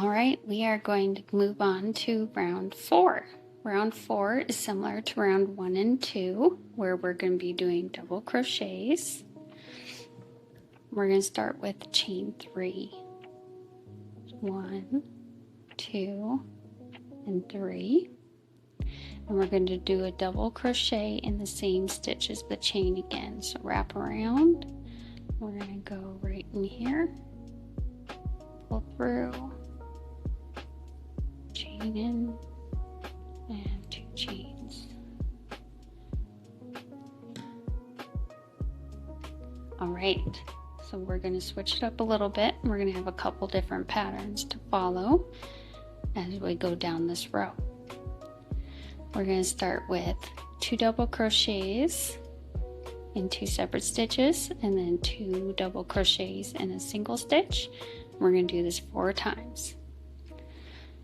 All right, we are going to move on to round 4. Round 4 is similar to round 1 and 2, where we're going to be doing double crochets. We're going to start with chain 3. 1, 2, and 3. And we're going to do a double crochet in the same stitch as the chain again. So wrap around. We're going to go right in here, pull through, chain in, and 2 chains. All right, so we're going to switch it up a little bit. We're going to have a couple different patterns to follow as we go down this row. We're going to start with 2 double crochets in 2 separate stitches, and then 2 double crochets in a single stitch. We're going to do this 4 times.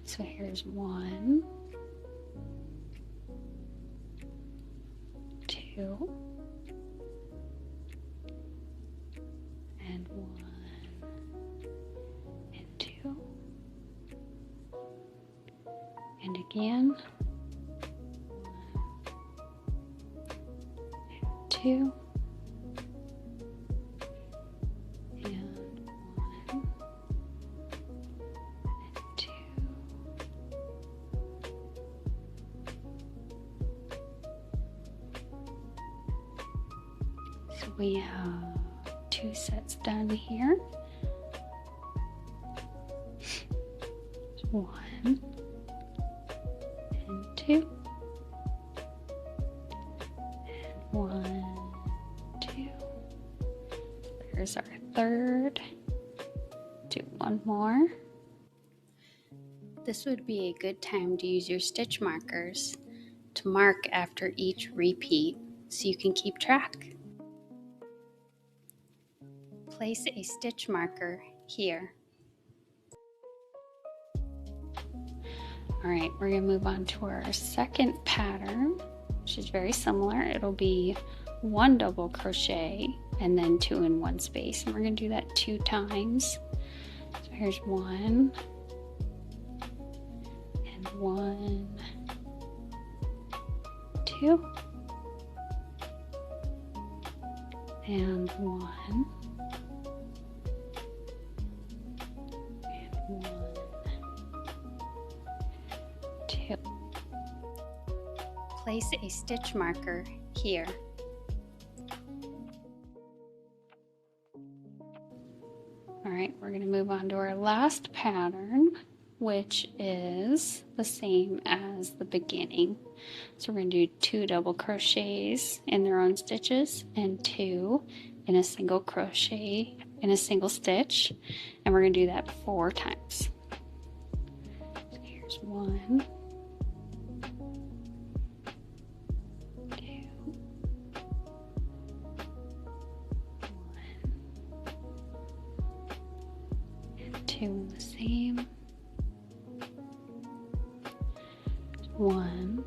So here's 1, 2, and 1, and 2, and again, 1, 2, and 1, and 2. So we have 2 sets down here. 1 and 2. 1, 2. There's our third. Do one more. This would be a good time to use your stitch markers to mark after each repeat so you can keep track. Place a stitch marker here. All right, we're going to move on to our second pattern, which is very similar. It'll be 1 double crochet and then 2 in one space, and we're going to do that 2 times. So here's 1 and 1, 2, and 1 and 1, 2. Place a stitch marker here. All right, we're going to move on to our last pattern, which is the same as the beginning. So we're going to do 2 double crochets in their own stitches and 2 in a single crochet in a single stitch, and we're going to do that 4 times. So here's 1, 2, 1, and 2 in the same. 1,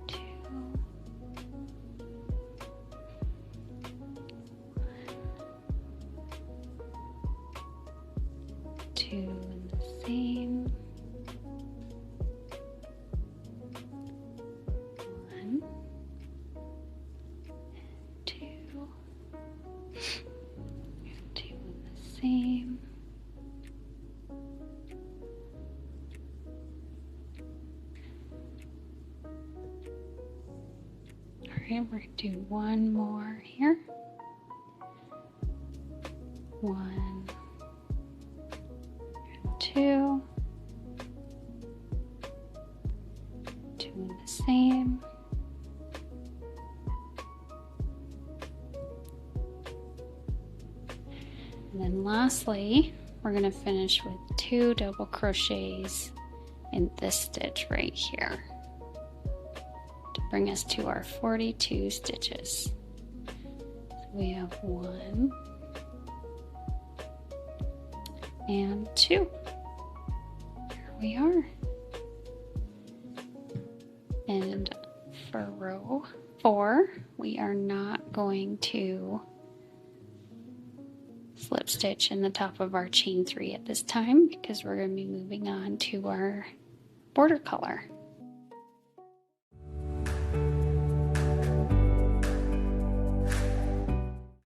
2, 2 in the same. 1, 2, and 2 in the same. Alright, we're going to do one more here. 1 and 2. 2 in the same. And then lastly, we're going to finish with 2 double crochets in this stitch right here to bring us to our 42 stitches. So we have 1 and 2. There we are. And for row 4, we are not going to slip stitch in the top of our chain 3 at this time because we're going to be moving on to our border color.